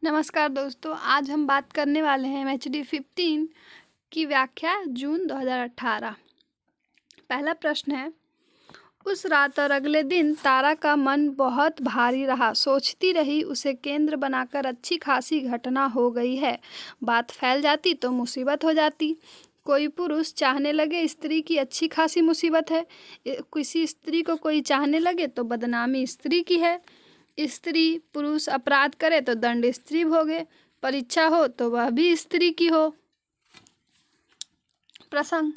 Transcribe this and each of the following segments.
नमस्कार दोस्तों, आज हम बात करने वाले हैं MHD 15 की व्याख्या जून 2018। पहला प्रश्न है, उस रात और अगले दिन तारा का मन बहुत भारी रहा, सोचती रही उसे केंद्र बनाकर अच्छी खासी घटना हो गई है। बात फैल जाती तो मुसीबत हो जाती। कोई पुरुष चाहने लगे स्त्री की अच्छी खासी मुसीबत है। किसी स्त्री को कोई चाहने लगे तो बदनामी स्त्री की है। स्त्री पुरुष अपराध करे तो दंड स्त्री भोगे, परीक्षा हो तो वह भी स्त्री की हो। प्रसंग।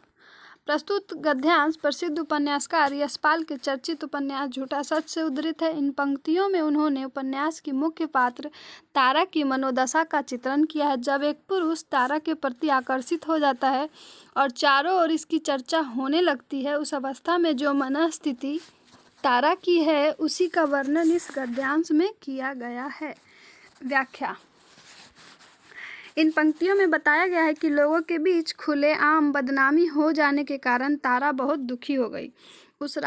प्रस्तुत गद्यांश प्रसिद्ध उपन्यासकार यशपाल के चर्चित उपन्यास झूठा सच से उद्धृत है। इन पंक्तियों में उन्होंने उपन्यास की मुख्य पात्र तारा की मनोदशा का चित्रण किया है। जब एक पुरुष तारा के प्रति आकर्षित हो जाता है और चारों ओर इसकी चर्चा होने लगती है, उस अवस्था में जो मनस्थिति तारा की है उसी का वर्णन इस गद्यांश में किया गया है। व्याख्या। इन पंक्तियों में बताया गया है कि लोगों के बीच खुलेआम बदनामी हो जाने के कारण तारा बहुत दुखी हो गई। उस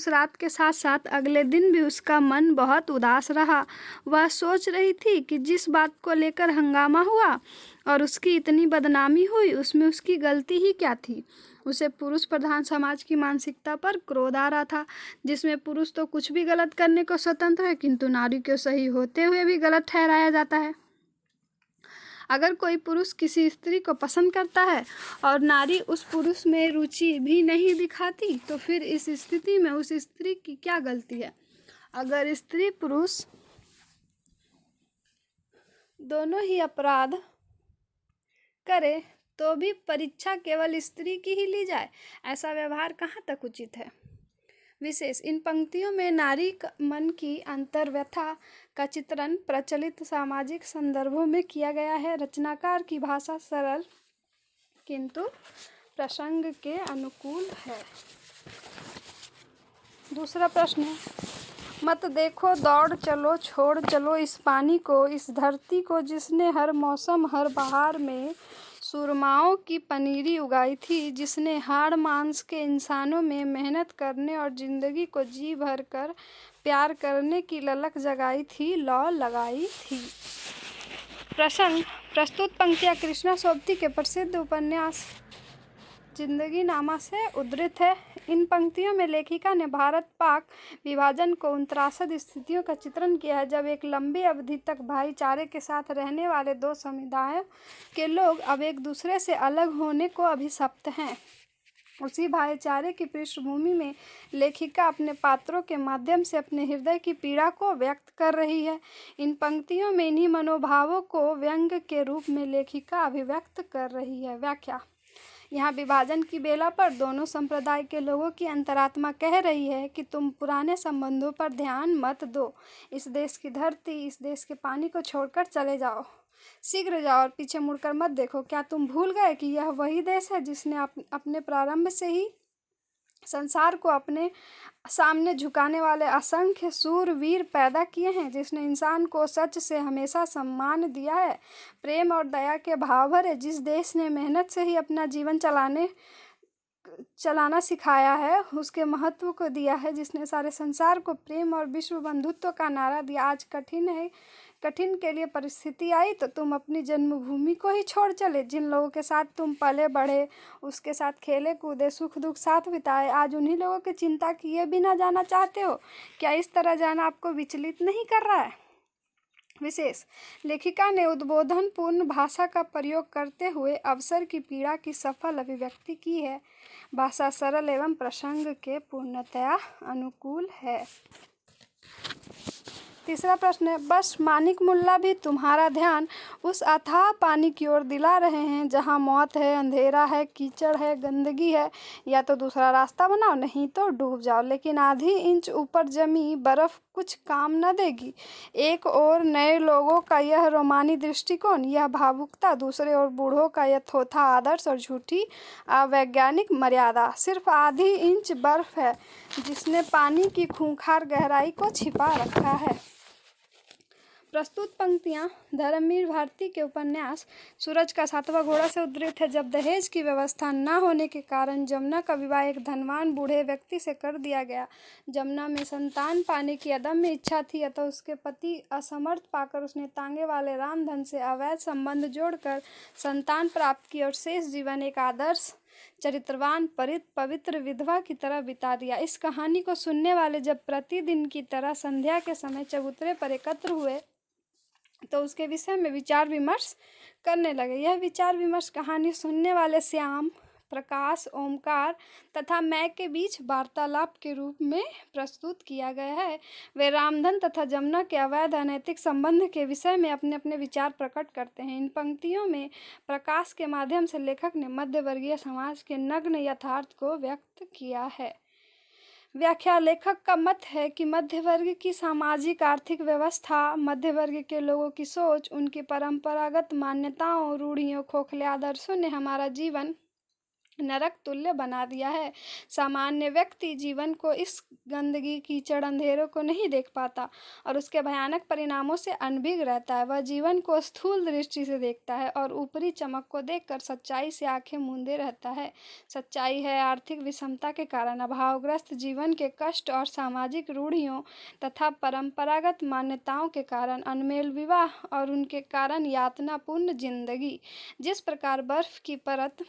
रात के साथ साथ अगले दिन भी उसका मन बहुत उदास रहा। वह सोच रही थी कि जिस बात को लेकर हंगामा हुआ और उसकी इतनी बदनामी हुई, उसमें उसकी गलती ही क्या थी। उसे पुरुष प्रधान समाज की मानसिकता पर क्रोध आ रहा था, जिसमें पुरुष तो कुछ भी गलत करने को स्वतंत्र है, किंतु नारी को सही होते हुए भी गलत ठहराया जाता है। अगर कोई पुरुष किसी स्त्री को पसंद करता है और नारी उस पुरुष में रुचि भी नहीं दिखाती, तो फिर इस स्थिति में उस स्त्री की क्या गलती है। अगर स्त्री पुरुष दोनों ही अपराध करे तो भी परीक्षा केवल स्त्री की ही ली जाए, ऐसा व्यवहार कहाँ तक उचित है। विशेष। इन पंक्तियों में नारी मन की अंतर्व्यथा का चित्रण प्रचलित सामाजिक संदर्भों में किया गया है। रचनाकार की भाषा सरल किंतु प्रसंग के अनुकूल है। दूसरा प्रश्न है, मत देखो दौड़ चलो छोड़ चलो इस पानी को, इस धरती को जिसने हर मौसम हर बहार में सुरमाओं की पनीरी उगाई थी, जिसने हाड़ मांस के इंसानों में मेहनत करने और जिंदगी को जी भर कर प्यार करने की ललक जगाई थी, लौ लगाई थी। प्रसंग। प्रस्तुत पंक्तियां कृष्णा सोबती के प्रसिद्ध उपन्यास जिंदगी नामा से उद्धृत है। इन पंक्तियों में लेखिका ने भारत पाक विभाजन को 39 स्थितियों का चित्रण किया है, जब एक लंबी अवधि तक भाईचारे के साथ रहने वाले दो समुदायों के लोग अब एक दूसरे से अलग होने को अभिशप्त हैं। उसी भाईचारे की पृष्ठभूमि में लेखिका अपने पात्रों के माध्यम से अपने हृदय की पीड़ा को व्यक्त कर रही है। इन पंक्तियों में इन्हीं मनोभावों को व्यंग के रूप में लेखिका अभिव्यक्त कर रही है। व्याख्या। यहाँ विभाजन की बेला पर दोनों संप्रदाय के लोगों की अंतरात्मा कह रही है कि तुम पुराने संबंधों पर ध्यान मत दो। इस देश की धरती, इस देश के पानी को छोड़कर चले जाओ, शीघ्र जाओ और पीछे मुड़कर मत देखो। क्या तुम भूल गए कि यह वही देश है जिसने अपने प्रारंभ से ही संसार को अपने सामने झुकाने वाले असंख्य सूरवीर पैदा किए हैं, जिसने इंसान को सच से हमेशा सम्मान दिया है, प्रेम और दया के भाव भरे, जिस देश ने मेहनत से ही अपना जीवन चलाना सिखाया है, उसके महत्व को दिया है, जिसने सारे संसार को प्रेम और विश्व बंधुत्व का नारा दिया। आज कठिन के लिए परिस्थिति आई तो तुम अपनी जन्मभूमि को ही छोड़ चले। जिन लोगों के साथ तुम पले बढ़े, उसके साथ खेले कूदे, सुख दुख साथ बिताए, आज उन्हीं लोगों की चिंता किए बिना जाना चाहते हो। क्या इस तरह जाना आपको विचलित नहीं कर रहा है। विशेष। लेखिका ने उद्बोधन पूर्ण भाषा का प्रयोग करते हुए अवसर की पीड़ा की सफल अभिव्यक्ति की है। भाषा सरल एवं प्रसंग के पूर्णतया अनुकूल है। तीसरा प्रश्न है, बस मानिक मुल्ला भी तुम्हारा ध्यान उस अथाह पानी की ओर दिला रहे हैं जहां मौत है, अंधेरा है, कीचड़ है, गंदगी है। या तो दूसरा रास्ता बनाओ, नहीं तो डूब जाओ। लेकिन आधी इंच ऊपर जमी बर्फ कुछ काम न देगी। एक ओर नए लोगों का यह रोमानी दृष्टिकोण, यह भावुकता, दूसरे ओर बूढ़ों का यह थोथा आदर्श और झूठी अवैज्ञानिक मर्यादा। सिर्फ आधी इंच बर्फ है जिसने पानी की खूंखार गहराई को छिपा रखा है। प्रस्तुत पंक्तियां धर्मवीर भारती के उपन्यास सूरज का सातवां घोड़ा से उद्धृत है। जब दहेज की व्यवस्था न होने के कारण जमुना का विवाह एक धनवान बूढ़े व्यक्ति से कर दिया गया। जमुना में संतान पाने की अदम्य इच्छा थी, अतः उसके पति असमर्थ पाकर उसने तांगे वाले रामधन से अवैध संबंध जोड़कर संतान प्राप्त की और शेष जीवन एक आदर्श चरित्रवान पवित्र विधवा की तरह बिता दिया। इस कहानी को सुनने वाले जब प्रतिदिन की तरह संध्या के समय चबूतरे पर एकत्र हुए तो उसके विषय में विचार विमर्श करने लगे। यह विचार विमर्श कहानी सुनने वाले श्याम, प्रकाश, ओमकार तथा मैं के बीच वार्तालाप के रूप में प्रस्तुत किया गया है। वे रामधन तथा जमुना के अवैध अनैतिक संबंध के विषय में अपने अपने विचार प्रकट करते हैं। इन पंक्तियों में प्रकाश के माध्यम से लेखक ने मध्यवर्गीय समाज के नग्न यथार्थ को व्यक्त किया है। व्याख्या: लेखक का मत है कि मध्य वर्ग की सामाजिक आर्थिक व्यवस्था, मध्य वर्ग के लोगों की सोच, उनकी परंपरागत मान्यताओं, रूढ़ियों, खोखले आदर्शों ने हमारा जीवन नरक तुल्य बना दिया है। सामान्य व्यक्ति जीवन को इस गंदगी, कीचड़, अंधेरों को नहीं देख पाता और उसके भयानक परिणामों से अनभिज्ञ रहता है। वह जीवन को स्थूल दृष्टि से देखता है और ऊपरी चमक को देखकर सच्चाई से आंखें मूंदे रहता है। सच्चाई है, आर्थिक विषमता के कारण, अभावग्रस्त जीवन के कष्ट और सामाजिक रूढ़ियों तथा परंपरागत मान्यताओं के कारण अनमेल विवाह और उनके कारण यातनापूर्ण जिंदगी। जिस प्रकार बर्फ की परत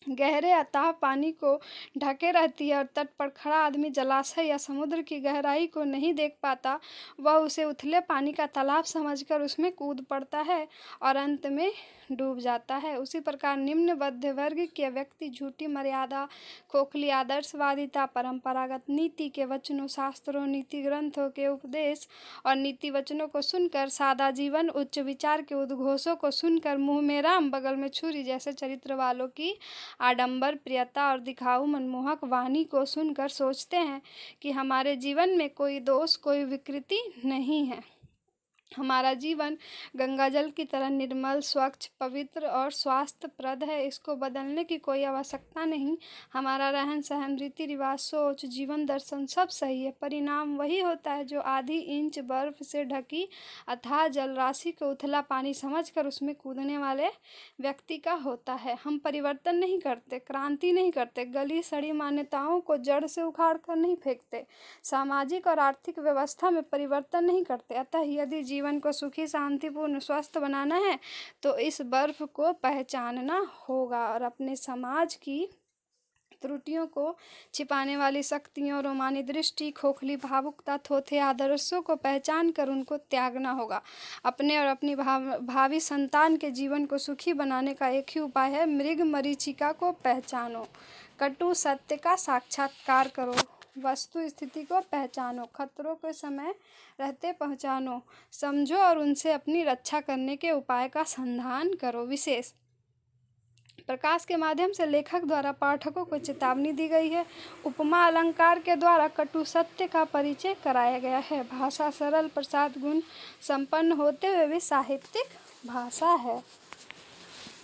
गहरे अथाह पानी को ढके रहती है और तट पर खड़ा आदमी जलाशय या समुद्र की गहराई को नहीं देख पाता, वह उसे उथले पानी का तालाब समझकर उसमें कूद पड़ता है और अंत में डूब जाता है। उसी प्रकार निम्न मध्य वर्ग के व्यक्ति झूठी मर्यादा, खोखली आदर्शवादिता, परंपरागत नीति के वचनों, शास्त्रों, नीति ग्रंथों के उपदेश और नीति वचनों को सुनकर, सादा जीवन, उच्च विचार के उद्घोषों को सुनकर, मुंह में राम बगल में छुरी जैसे चरित्र वालों की आडंबर प्रियता और दिखाऊ मनमोहक वाणी को सुनकर सोचते हैं कि हमारे जीवन में कोई दोष, कोई विकृति नहीं है। हमारा जीवन गंगा जल की तरह निर्मल, स्वच्छ, पवित्र और स्वास्थ्यप्रद है। इसको बदलने की कोई आवश्यकता नहीं। हमारा रहन सहन, रीति रिवाज, सोच, जीवन दर्शन सब सही है। परिणाम वही होता है जो आधी इंच बर्फ से ढकी अथाह जल राशि को उथला पानी समझकर उसमें कूदने वाले व्यक्ति का होता है। हम परिवर्तन नहीं करते, क्रांति नहीं करते, गली सड़ी मान्यताओं को जड़ से उखाड़ कर नहीं फेंकते, सामाजिक और आर्थिक व्यवस्था में परिवर्तन नहीं करते। अतः यदि जीवन को सुखी, शांतिपूर्ण, स्वस्थ बनाना है तो इस बर्फ को पहचानना होगा और अपने समाज की त्रुटियों को छिपाने वाली शक्तियों, रोमानी दृष्टि, खोखली भावुकता, थोथे आदर्शों को पहचान कर उनको त्यागना होगा। अपने और अपनी भावी संतान के जीवन को सुखी बनाने का एक ही उपाय है, मृग मरीचिका को पहचानो, कटु सत्य का साक्षात्कार करो, वस्तु स्थिति को पहचानो, खतरों के समय रहते पहचानो, समझो और उनसे अपनी रक्षा करने के उपाय का संधान करो। विशेष प्रकाश के माध्यम से लेखक द्वारा पाठकों को चेतावनी दी गई है। उपमा अलंकार के द्वारा कटु सत्य का परिचय कराया गया है। भाषा सरल, प्रसाद गुण संपन्न होते हुए भी साहित्यिक भाषा है।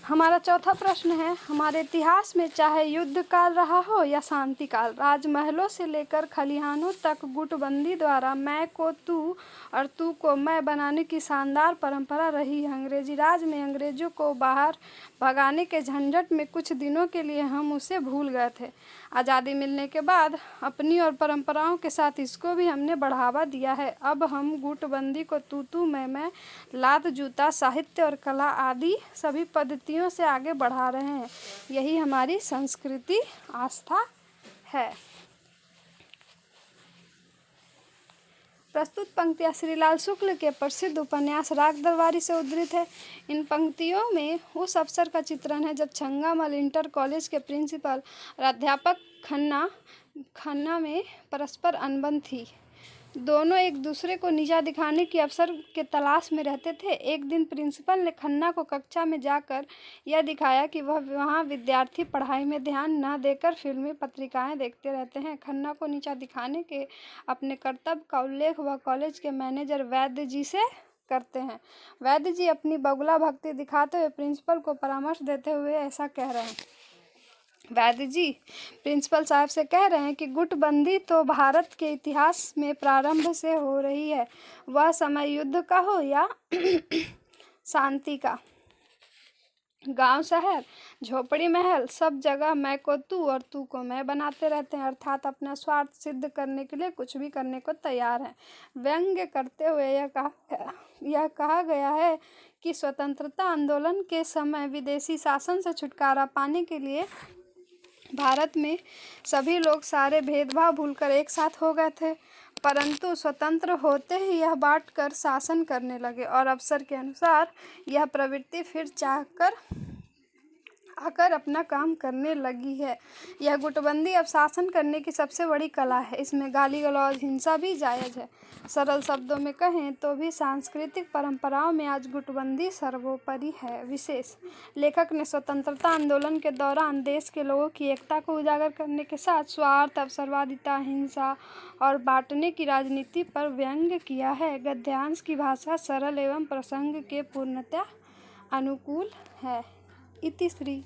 हमारा चौथा प्रश्न है, हमारे इतिहास में चाहे युद्ध काल रहा हो या शांति काल, राजमहलों से लेकर खलिहानों तक गुटबंदी द्वारा मैं को तू और तू को मैं बनाने की शानदार परंपरा रही है। अंग्रेजी राज में अंग्रेजों को बाहर भगाने के झंझट में कुछ दिनों के लिए हम उसे भूल गए थे। आज़ादी मिलने के बाद अपनी और परंपराओं के साथ इसको भी हमने बढ़ावा दिया है। अब हम गुटबंदी को तू मैं, लात जूता, साहित्य और कला आदि सभी पद्धतियों से आगे बढ़ा रहे हैं। यही हमारी संस्कृति, आस्था है। प्रस्तुत पंक्तियाँ श्रीलाल शुक्ल के प्रसिद्ध उपन्यास राग दरबारी से उद्धृत है। इन पंक्तियों में उस अवसर का चित्रण है जब छंगामल इंटर कॉलेज के प्रिंसिपल और अध्यापक खन्ना में परस्पर अनबन थी। दोनों एक दूसरे को नीचा दिखाने की अवसर के तलाश में रहते थे। एक दिन प्रिंसिपल ने खन्ना को कक्षा में जाकर यह दिखाया कि वह वहाँ विद्यार्थी पढ़ाई में ध्यान न देकर फिल्मी पत्रिकाएं देखते रहते हैं। खन्ना को नीचा दिखाने के अपने कर्तव्य का उल्लेख वह कॉलेज के मैनेजर वैद्य जी से करते हैं। वैद्य जी अपनी बगुला भक्ति दिखाते हुए प्रिंसिपल को परामर्श देते हुए ऐसा कह रहे हैं, वैद्य जी प्रिंसिपल साहब से कह रहे हैं कि गुटबंदी तो भारत के इतिहास में प्रारंभ से हो रही है, वह समय युद्ध का हो या शांति का। गांव शहर झोपड़ी महल सब जगह मैं को तू और तू को मैं बनाते रहते हैं, अर्थात अपना स्वार्थ सिद्ध करने के लिए कुछ भी करने को तैयार हैं। व्यंग्य करते हुए यह कहा गया है कि स्वतंत्रता आंदोलन के समय विदेशी शासन से छुटकारा पाने के लिए भारत में सभी लोग सारे भेदभाव भूलकर एक साथ हो गए थे, परंतु स्वतंत्र होते ही यह बांट कर शासन करने लगे और अवसर के अनुसार यह प्रवृत्ति फिर आकर अपना काम करने लगी है। यह गुटबंदी अब शासन करने की सबसे बड़ी कला है। इसमें गाली गलौज हिंसा भी जायज़ है। सरल शब्दों में कहें तो भी सांस्कृतिक परंपराओं में आज गुटबंदी सर्वोपरि है। विशेष लेखक ने स्वतंत्रता आंदोलन के दौरान देश के लोगों की एकता को उजागर करने के साथ स्वार्थ, अवसरवादिता, हिंसा और बांटने की राजनीति पर व्यंग्य किया है। गद्यांश की भाषा सरल एवं प्रसंग के पूर्णतः अनुकूल है। इति श्री